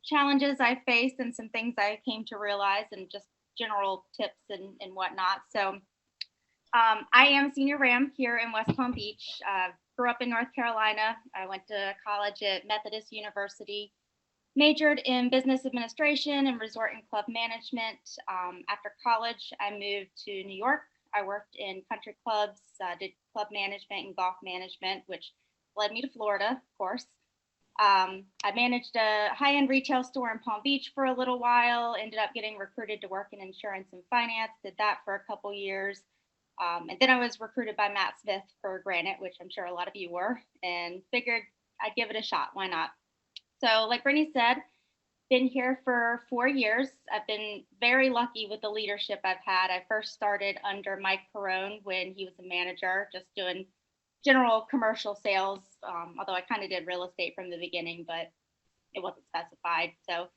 challenges I faced and some things I came to realize and just general tips and whatnot. So I am a senior RAM here in West Palm Beach. Grew up in North Carolina. I went to college at Methodist University, majored in business administration and resort and club management. After college, I moved to New York. I worked in country clubs, did club management and golf management, which led me to Florida, of course. I managed a high end retail store in Palm Beach for a little while, ended up getting recruited to work in insurance and finance, did that for a couple years. And then I was recruited by Matt Smith for Granite, which I'm sure a lot of you were, and figured I'd give it a shot. Why not? So, like Brittany said, been here for 4 years. I've been very lucky with the leadership I've had. I first started under Mike Perone when he was a manager, just doing general commercial sales, although I kind of did real estate from the beginning, but it wasn't specified. So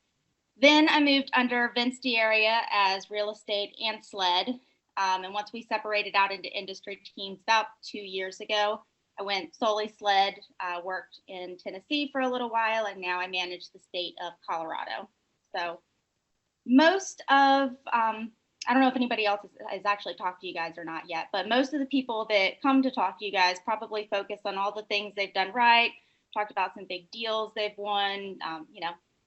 then I moved under Vince D'Area as real estate and SLED. And once we separated out into industry teams about 2 years ago, I went solely SLED, worked in Tennessee for a little while, and now I manage the state of Colorado. So most of, I don't know if anybody else has actually talked to you guys or not yet, but most of the people that come to talk to you guys probably focus on all the things they've done right, talked about some big deals they've won,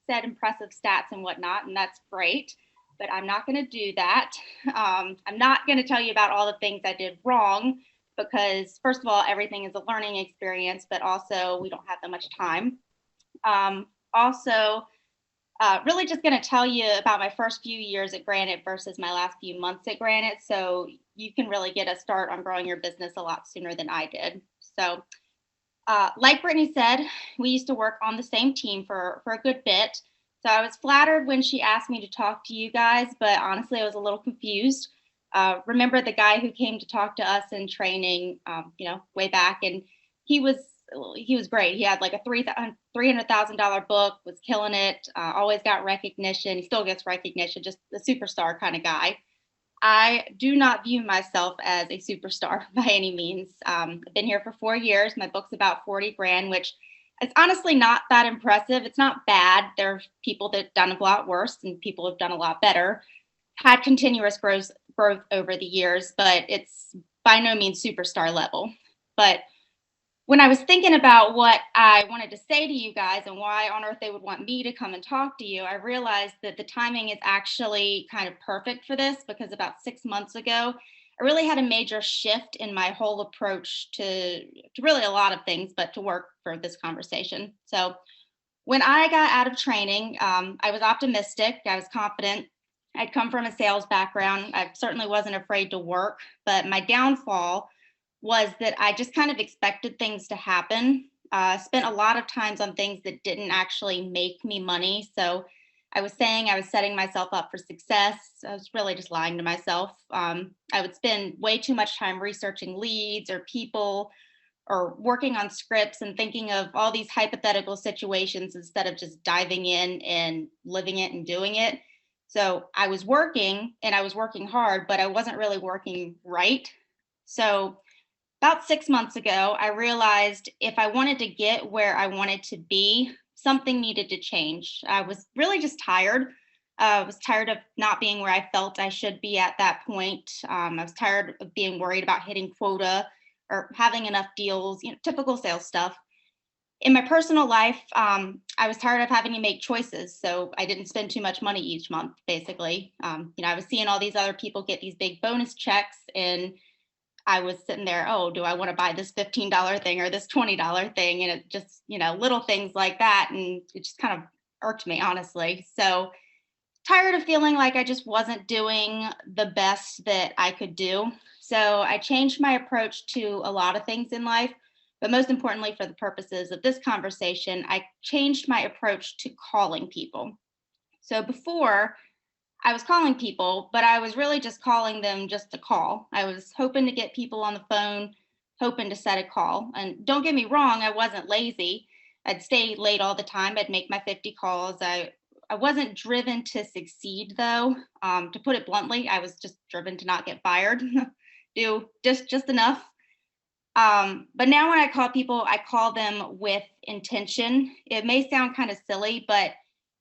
said impressive stats and whatnot, and that's great. But I'm not going to do that. I'm not going to tell you about all the things I did wrong because, first of all, everything is a learning experience, but also we don't have that much time. Also, really just going to tell you about my first few years at Granite versus my last few months at Granite. So you can really get a start on growing your business a lot sooner than I did. So, like Brittany said, we used to work on the same team for a good bit. So I was flattered when she asked me to talk to you guys, but honestly, I was a little confused. Remember the guy who came to talk to us in training, way back, and he was he was great. He had like a $300,000 book, was killing it, always got recognition. He still gets recognition, just a superstar kind of guy. I do not view myself as a superstar by any means. I've been here for 4 years. My book's about 40 grand, which is honestly not that impressive. It's not bad. There are people that have done a lot worse and people have done a lot better. Had continuous growth over the years, but it's by no means superstar level. But when I was thinking about what I wanted to say to you guys and why on earth they would want me to come and talk to you, I realized that the timing is actually kind of perfect for this because about 6 months ago, I really had a major shift in my whole approach to really a lot of things, but to work for this conversation. So when I got out of training, I was optimistic, I was confident. I'd come from a sales background. I certainly wasn't afraid to work, but my downfall was that I just kind of expected things to happen. Spent a lot of times on things that didn't actually make me money. So I was saying I was setting myself up for success. I was really just lying to myself. I would spend way too much time researching leads or people or working on scripts and thinking of all these hypothetical situations instead of just diving in and living it and doing it. So I was working and I was working hard, but I wasn't really working right. So about 6 months ago, I realized if I wanted to get where I wanted to be, something needed to change. I was really just tired. I was tired of not being where I felt I should be at that point. I was tired of being worried about hitting quota or having enough deals, typical sales stuff. In my personal life, I was tired of having to make choices. So I didn't spend too much money each month, basically. I was seeing all these other people get these big bonus checks and I was sitting there, oh, do I want to buy this $15 thing or this $20 thing? And it just, little things like that. And it just kind of irked me, honestly. So tired of feeling like I just wasn't doing the best that I could do. So I changed my approach to a lot of things in life. But most importantly, for the purposes of this conversation, I changed my approach to calling people. So before, I was calling people, but I was really just calling them just to call. I was hoping to get people on the phone, hoping to set a call. And don't get me wrong, I wasn't lazy. I'd stay late all the time. I'd make my 50 calls. I wasn't driven to succeed, though. To put it bluntly, I was just driven to not get fired, do just enough. But now when I call people, I call them with intention. It may sound kind of silly, but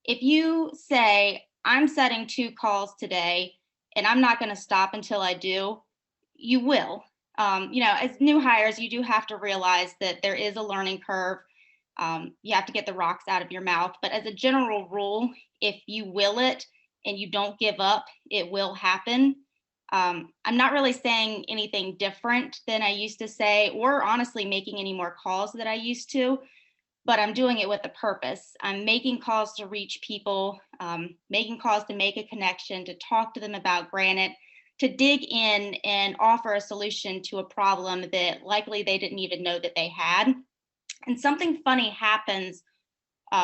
If you say, I'm setting 2 calls today and I'm not going to stop until I do, you will. As new hires, you do have to realize that there is a learning curve. You have to get the rocks out of your mouth. But as a general rule, if you will it and you don't give up, it will happen. I'm not really saying anything different than I used to say, or honestly making any more calls that I used to, but I'm doing it with a purpose. I'm making calls to reach people, making calls to make a connection, to talk to them about Granite, to dig in and offer a solution to a problem that likely they didn't even know that they had. And something funny happens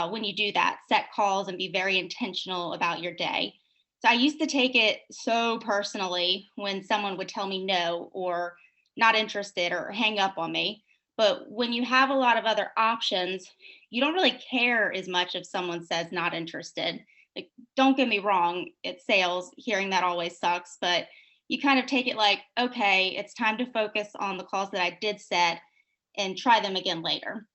when you do that, set calls and be very intentional about your day. So I used to take it so personally when someone would tell me no or not interested or hang up on me. But when you have a lot of other options, you don't really care as much if someone says not interested. Like, don't get me wrong, it's sales, hearing that always sucks, but you kind of take it like, okay, it's time to focus on the calls that I did set and try them again later.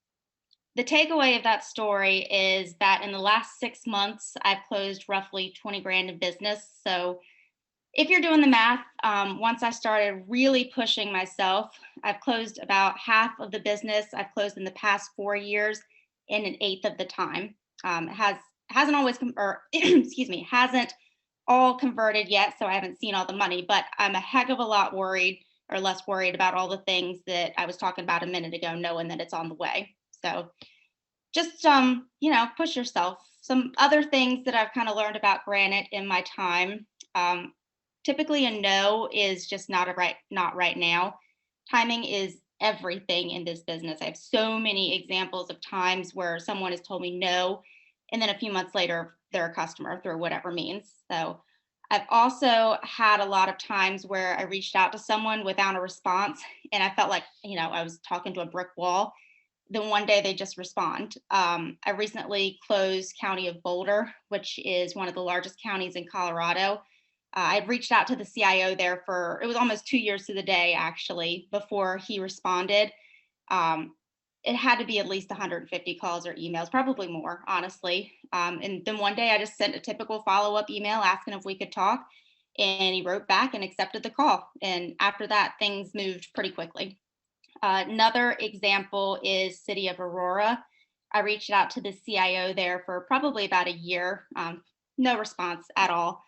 The takeaway of that story is that in the last 6 months, I've closed roughly 20 grand in business. So if you're doing the math, once I started really pushing myself, I've closed about half of the business I've closed in the past 4 years in an eighth of the time. Hasn't always or excuse me, hasn't all converted yet, so I haven't seen all the money, but I'm a heck of a lot worried or less worried about all the things that I was talking about a minute ago, knowing that it's on the way. So just push yourself. Some other things that I've kind of learned about Granite in my time. Um, Typically a no is just not right now. Timing is everything in this business. I have so many examples of times where someone has told me no, and then a few months later they're a customer through whatever means. So I've also had a lot of times where I reached out to someone without a response and I felt like, I was talking to a brick wall. Then one day they just respond. I recently closed County of Boulder, which is one of the largest counties in Colorado. I'd reached out to the CIO there for, it was almost 2 years to the day actually, before he responded. Um, it had to be at least 150 calls or emails, probably more, honestly. And then one day I just sent a typical follow-up email asking if we could talk. And he wrote back and accepted the call. And after that, things moved pretty quickly. Another example is City of Aurora. I reached out to the CIO there for probably about a year. No response at all.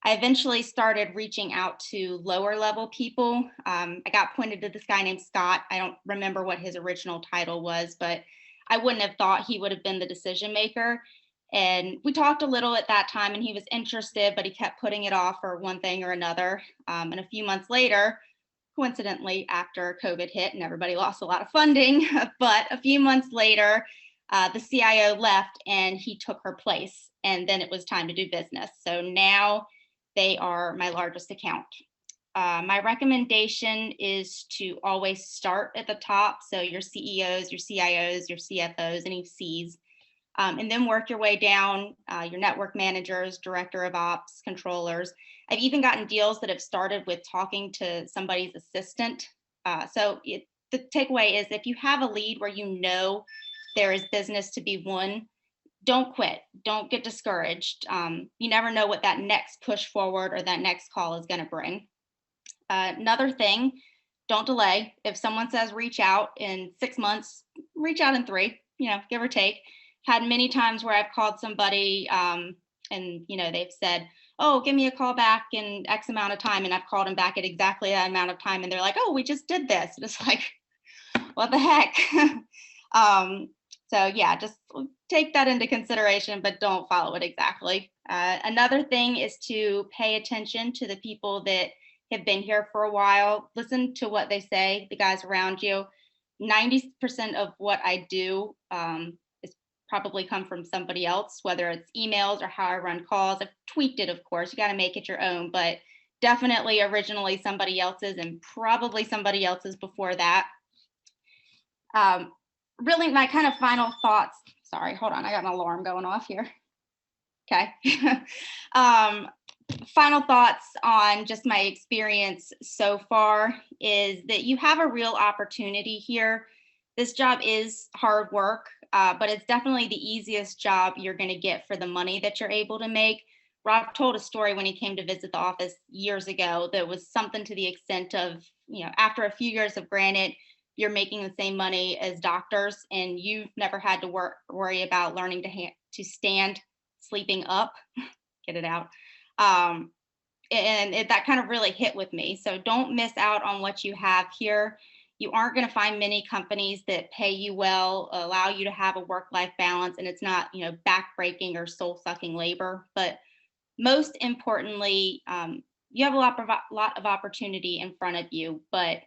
I eventually started reaching out to lower level people. I got pointed to this guy named Scott. I don't remember what his original title was, but I wouldn't have thought he would have been the decision maker. And we talked a little at that time and he was interested, but he kept putting it off for one thing or another. And a few months later, coincidentally, after COVID hit and everybody lost a lot of funding, but a few months later, the CIO left and he took her place. And then it was time to do business. So now they are my largest account. My recommendation is to always start at the top. So your CEOs, your CIOs, your CFOs, any Cs, and then work your way down, your network managers, director of ops, controllers. I've even gotten deals that have started with talking to somebody's assistant. The takeaway is if you have a lead where you know there is business to be won, don't quit. Don't get discouraged. You never know what that next push forward or that next call is going to bring. Another thing, don't delay. If someone says reach out in 6 months, reach out in 3, give or take. Had many times where I've called somebody and they've said, oh, give me a call back in X amount of time. And I've called them back at exactly that amount of time. And they're like, oh, we just did this. And it's like, what the heck? So yeah, just take that into consideration, but don't follow it exactly. Another thing is to pay attention to the people that have been here for a while. Listen to what they say, the guys around you. 90% of what I do is probably come from somebody else, whether it's emails or how I run calls. I've tweaked it, of course. You got to make it your own, but definitely originally somebody else's and probably somebody else's before that. Really, my kind of final thoughts. Sorry, hold on. I got an alarm going off here. Okay. Final thoughts on just my experience so far is that you have a real opportunity here this job is hard work, but it's definitely the easiest job you're going to get for the money that you're able to make. Rob told a story when he came to visit the office years ago that was something to the extent of, after a few years of Granite, you're making the same money as doctors, and you've never had to worry about learning to stand sleeping up. Get it out. That kind of really hit with me. So don't miss out on what you have here. You aren't going to find many companies that pay you well, allow you to have a work-life balance, and it's not, backbreaking or soul-sucking labor. But most importantly, you have a lot of opportunity in front of you, but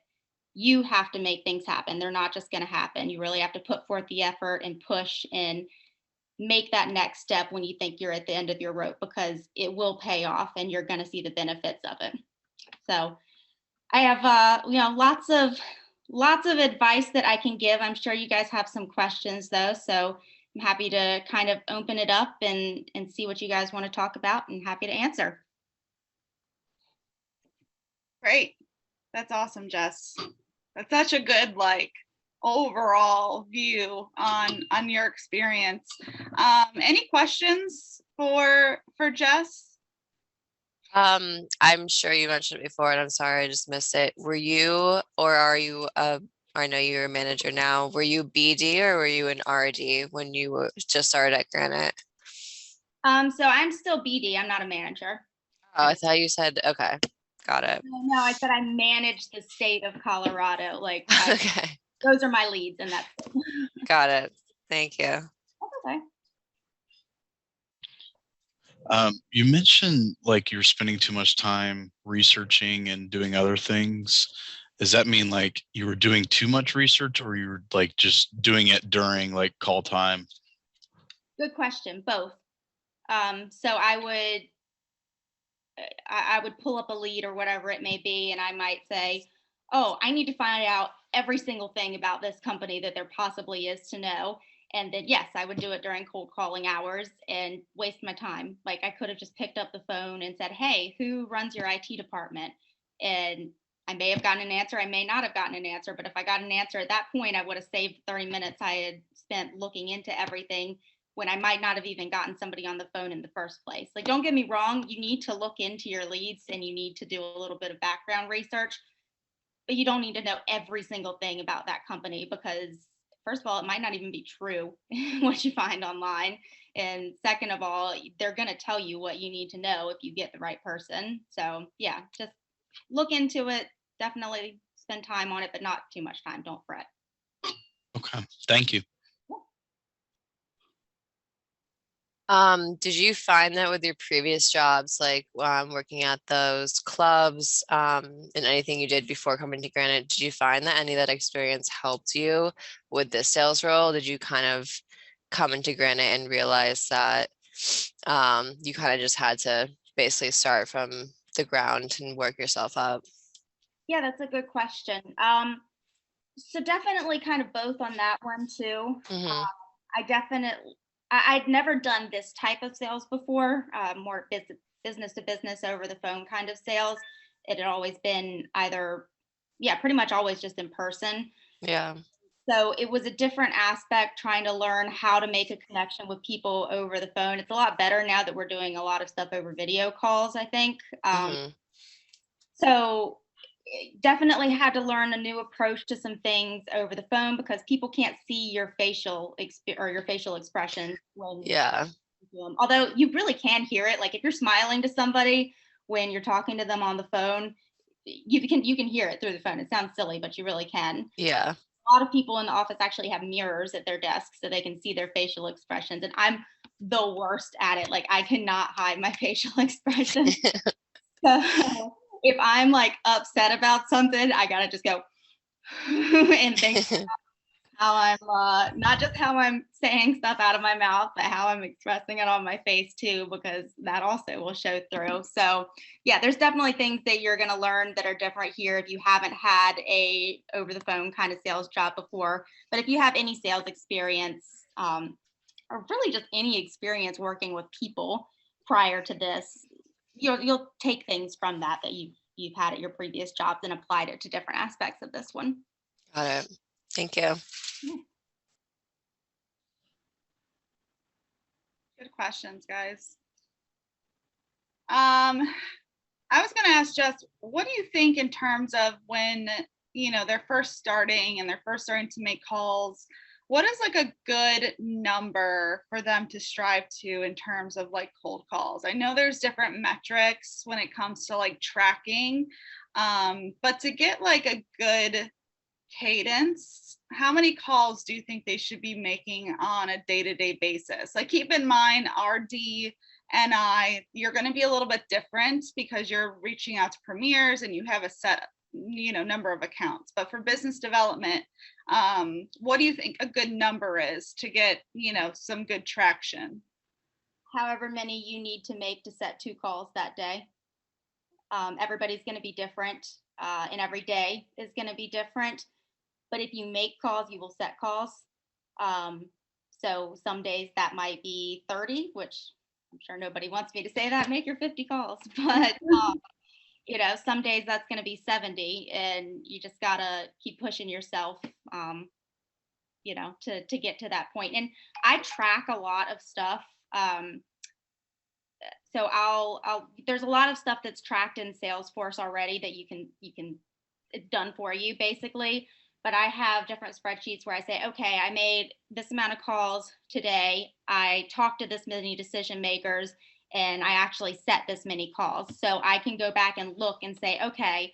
you have to make things happen. They're not just going to happen. You really have to put forth the effort and push and make that next step when you think you're at the end of your rope, because it will pay off and you're going to see the benefits of it. So I have, lots of advice that I can give. I'm sure you guys have some questions though. So I'm happy to kind of open it up and see what you guys want to talk about, and happy to answer. Great. That's awesome, Jess. That's such a good overall view on your experience. Any questions for Jess? I'm sure you mentioned it before, and I'm sorry I just missed it. Were you, or are you I know you're a manager now. Were you BD or were you an RD when you just started at Granite? So I'm still BD. I'm not a manager. Oh, I thought you said, okay, got it. No, I said I manage the state of Colorado. Okay, Those are my leads, and that's it. got it. Thank you. That's okay. You mentioned you're spending too much time researching and doing other things. Does that mean you were doing too much research, or you were just doing it during call time? Good question. Both. So I would pull up a lead or whatever it may be, and I might say, oh, I need to find out every single thing about this company that there possibly is to know. And then, yes, I would do it during cold calling hours and waste my time. I could have just picked up the phone and said, hey, who runs your IT department? And I may have gotten an answer. I may not have gotten an answer. But if I got an answer at that point, I would have saved 30 minutes I had spent looking into everything, when I might not have even gotten somebody on the phone in the first place. Don't get me wrong, you need to look into your leads and you need to do a little bit of background research, but you don't need to know every single thing about that company, because first of all, it might not even be true what you find online. And second of all, they're going to tell you what you need to know if you get the right person. So yeah, just look into it. Definitely spend time on it, but not too much time. Don't fret. Okay, thank you. Did you find that with your previous jobs, working at those clubs, and anything you did before coming to Granite, did you find that any of that experience helped you with this sales role? Did you kind of come into Granite and realize that you kind of just had to basically start from the ground and work yourself up? Yeah, that's a good question. So definitely kind of both on that one too. Mm-hmm. I'd never done this type of sales before, more business to business over the phone kind of sales. It had always been pretty much always just in person. Yeah. So it was a different aspect, trying to learn how to make a connection with people over the phone. It's a lot better now that we're doing a lot of stuff over video calls, I think. So definitely had to learn a new approach to some things over the phone, because people can't see your facial expression although you really can hear it. If you're smiling to somebody when you're talking to them on the phone, you can hear it through the phone. It sounds silly, but you really can. Yeah. A lot of people in the office actually have mirrors at their desks so they can see their facial expressions, and I'm the worst at it. I cannot hide my facial expression. So if I'm upset about something, I gotta just go and think how I'm not just how I'm saying stuff out of my mouth, but how I'm expressing it on my face too, because that also will show through. So yeah, there's definitely things that you're gonna learn that are different here if you haven't had a over the phone kind of sales job before. But if you have any sales experience, or really just any experience working with people prior to this, you'll take things from that you've had at your previous jobs and applied it to different aspects of this one. Got it. Thank you. Good questions, guys. I was going to ask Jess, what do you think in terms of when, they're first starting and they're first starting to make calls? What is like a good number for them to strive to in terms of like cold calls? I know there's different metrics when it comes to like tracking, but to get like a good cadence, how many calls do you think they should be making on a day-to-day basis? Like, keep in mind, RD and you're going to be a little bit different because you're reaching out to premiers and you have a set number of accounts. But for business development, what do you think a good number is to get some good traction? However many you need to make to set 2 calls that day. Everybody's going to be different, and every day is going to be different. But if you make calls, you will set calls. So some days that might be 30, which I'm sure nobody wants me to say that, make your 50 calls. But, some days that's going to be 70, and you just got to keep pushing yourself, to get to that point. And I track a lot of stuff. So there's a lot of stuff that's tracked in Salesforce already that you can, it's done for you basically. But I have different spreadsheets where I say, okay, I made this amount of calls today. I talked to this many decision makers, and I actually set this many calls. So I can go back and look and say, okay,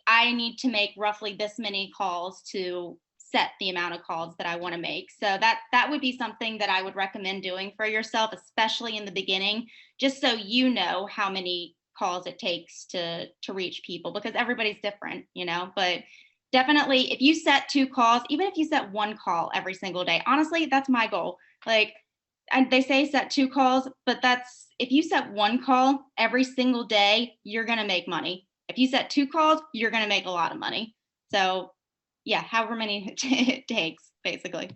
I need to make roughly this many calls to set the amount of calls that I want to make. So that would be something that I would recommend doing for yourself, especially in the beginning, just so you know how many calls it takes to reach people, because everybody's different, but definitely if you set 2 calls, even if you set 1 call every single day, honestly, that's my goal. Like, and they say set 2 calls, but if you set 1 call every single day, you're going to make money. If you set 2 calls, you're going to make a lot of money. So yeah, however many it takes, basically.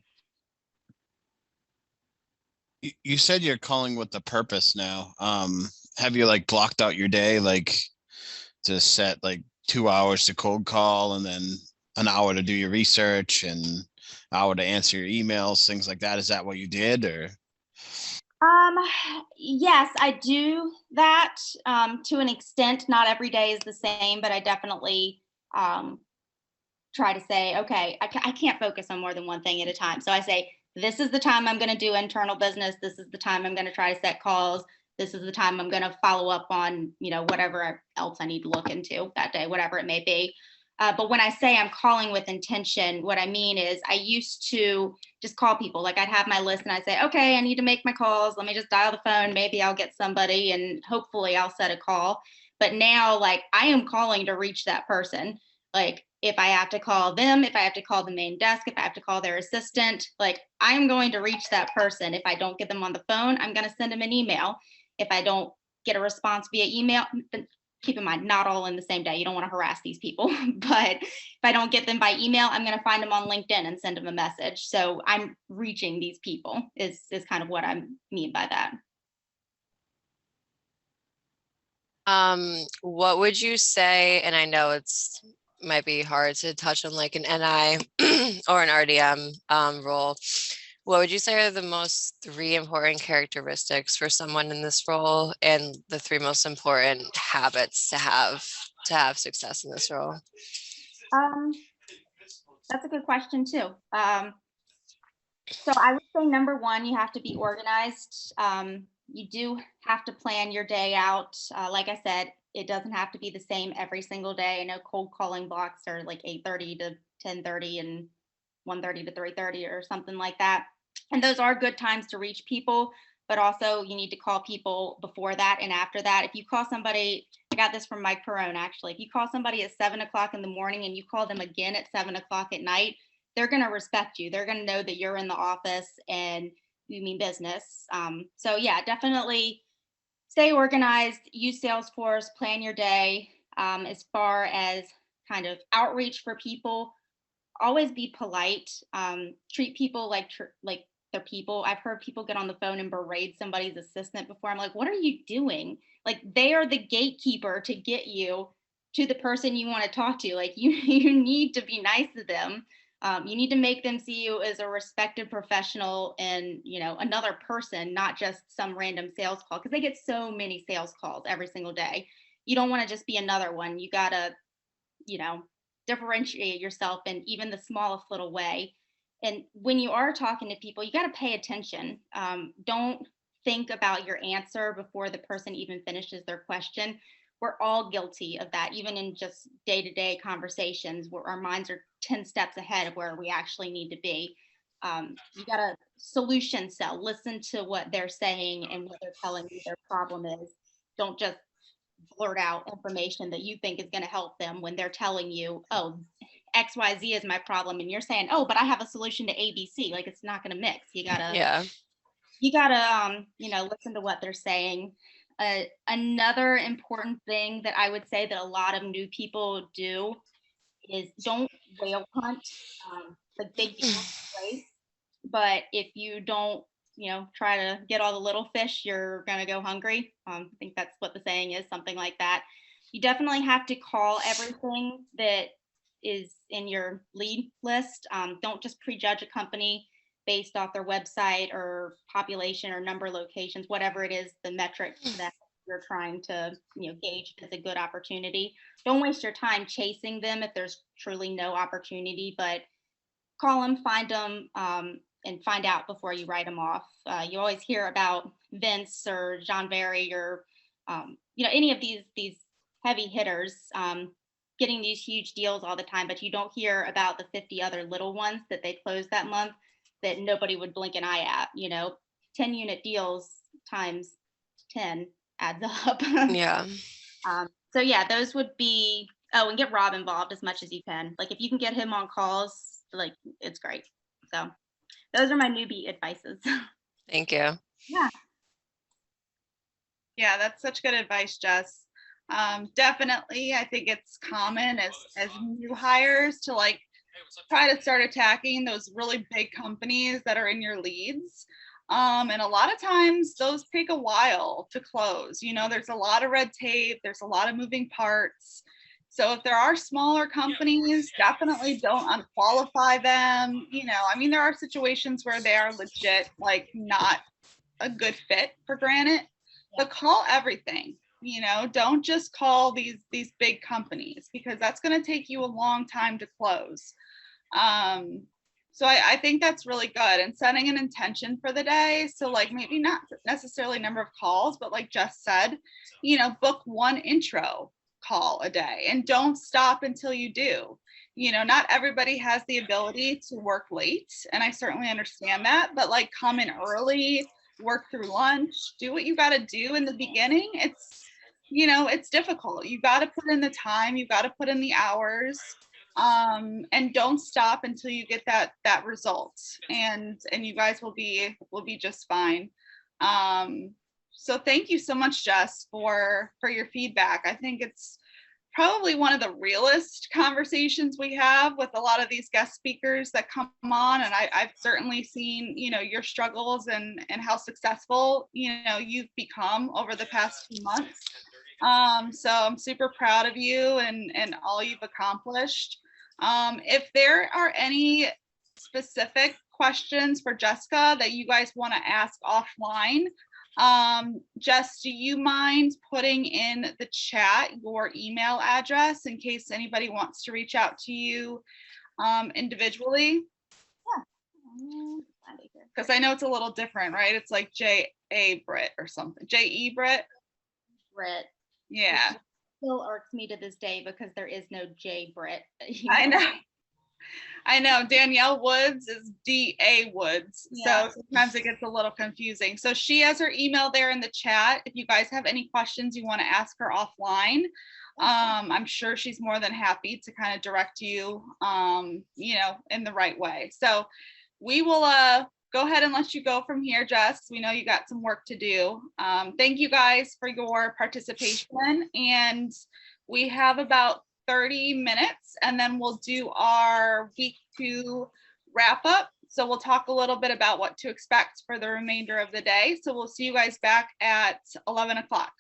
You said you're calling with the purpose now. Have you like blocked out your day, like to set like 2 hours to cold call and then an hour to do your research and an hour to answer your emails, things like that? Is that what you did, or? Yes, I do that to an extent. Not every day is the same, but I definitely try to say, okay, I can't focus on more than one thing at a time. So I say, this is the time I'm going to do internal business. This is the time I'm going to try to set calls. This is the time I'm going to follow up on, whatever else I need to look into that day, whatever it may be. But when I say I'm calling with intention, what I mean is I used to just call people. Like, I'd have my list and I'd say, okay, I need to make my calls. Let me just dial the phone. Maybe I'll get somebody and hopefully I'll set a call. But now, like, I am calling to reach that person. Like, if I have to call them, if I have to call the main desk, if I have to call their assistant, like, I'm going to reach that person. If I don't get them on the phone, I'm going to send them an email. If I don't get a response via email, keep in mind, not all in the same day. You don't want to harass these people. But if I don't get them by email, I'm going to find them on LinkedIn and send them a message. So I'm reaching these people is kind of what I mean by that. What would you say, and I know it's might be hard to touch on like an NI or an RDM role. What would you say are the most 3 important characteristics for someone in this role, and the 3 most important habits to have success in this role? That's a good question too. So I would say number 1, you have to be organized. You do have to plan your day out. Like I said, it doesn't have to be the same every single day. I know cold calling blocks are like 8:30 to 10:30 and 1:30 to 3:30 or something like that. And those are good times to reach people, but also you need to call people before that and after that. If you call somebody, I got this from Mike Perone, actually. If you call somebody at 7 o'clock in the morning and you call them again at 7 o'clock at night, they're going to respect you. They're going to know that you're in the office and you mean business. So yeah, definitely stay organized, use Salesforce, plan your day. As far as kind of outreach for people, always be polite. Treat people like they're people. I've heard people get on the phone and berate somebody's assistant before. I'm like, what are you doing? Like, they are the gatekeeper to get you to the person you want to talk to. Like, you need to be nice to them. You need to make them see you as a respected professional and, another person, not just some random sales call, because they get so many sales calls every single day. You don't want to just be another one. You got to, you know, differentiate yourself in even the smallest little way. And when you are talking to people, you got to pay attention. Don't think about your answer before the person even finishes their question. We're all guilty of that, even in just day to day conversations where our minds are 10 steps ahead of where we actually need to be. You got to solution sell, listen to what they're saying and what they're telling you their problem is. Don't just blurt out information that you think is going to help them when they're telling you, oh, XYZ is my problem. And you're saying, oh, but I have a solution to ABC. Like, it's not going to mix. Yeah. You gotta, listen to what they're saying. Another important thing that I would say that a lot of new people do is don't whale hunt. Like big deals, great, but if you don't, try to get all the little fish, you're gonna go hungry. I think that's what the saying is, something like that. You definitely have to call everything that is in your lead list. Don't just prejudge a company based off their website or population or number of locations, whatever it is, the metric that you're trying to, gauge as a good opportunity. Don't waste your time chasing them if there's truly no opportunity, but call them, find them, and find out before you write them off. You always hear about Vince or John Barry or, any of these heavy hitters getting these huge deals all the time, but you don't hear about the 50 other little ones that they closed that month that nobody would blink an eye at. 10 unit deals times 10 adds up. Yeah. So yeah, those would be, oh, and get Rob involved as much as you can. Like if you can get him on calls, like it's great. So those are my newbie advices. Thank you. Yeah. Yeah, that's such good advice, Jess. Definitely, I think it's common as new hires to like try to start attacking those really big companies that are in your leads. And a lot of times those take a while to close. There's a lot of red tape, there's a lot of moving parts. So if there are smaller companies, definitely don't unqualify them. There are situations where they are legit, like not a good fit for Granite, but call everything. Don't just call these big companies because that's going to take you a long time to close. So I think that's really good, and setting an intention for the day. So like maybe not necessarily number of calls, but like Jess said, book one intro call a day and don't stop until you do. Not everybody has the ability to work late, and I certainly understand that, but like come in early, work through lunch, do what you got to do in the beginning. It's difficult. You got to put in the time, you got to put in the hours, and don't stop until you get that result, and you guys will be just fine. So thank you so much, Jess, for your feedback. I think it's probably one of the realest conversations we have with a lot of these guest speakers that come on, and I've certainly seen your struggles and how successful you've become over the past few months. So I'm super proud of you and all you've accomplished. If there are any specific questions for Jessica that you guys want to ask offline, Jess, do you mind putting in the chat your email address in case anybody wants to reach out to you individually? Yeah. Because I know it's a little different, right? It's like J.A. Britt or something. J.E. Britt? Britt. Yeah. It still irks me to this day because there is no J Britt. I know. Danielle Woods is D.A. Woods. Yeah. So sometimes it gets a little confusing. So she has her email there in the chat. If you guys have any questions you want to ask her offline, I'm sure she's more than happy to kind of direct you, in the right way. So we will go ahead and let you go from here, Jess. We know you got some work to do. Thank you guys for your participation. And we have about 30 minutes and then we'll do our week 2 wrap up. So we'll talk a little bit about what to expect for the remainder of the day. So we'll see you guys back at 11 o'clock.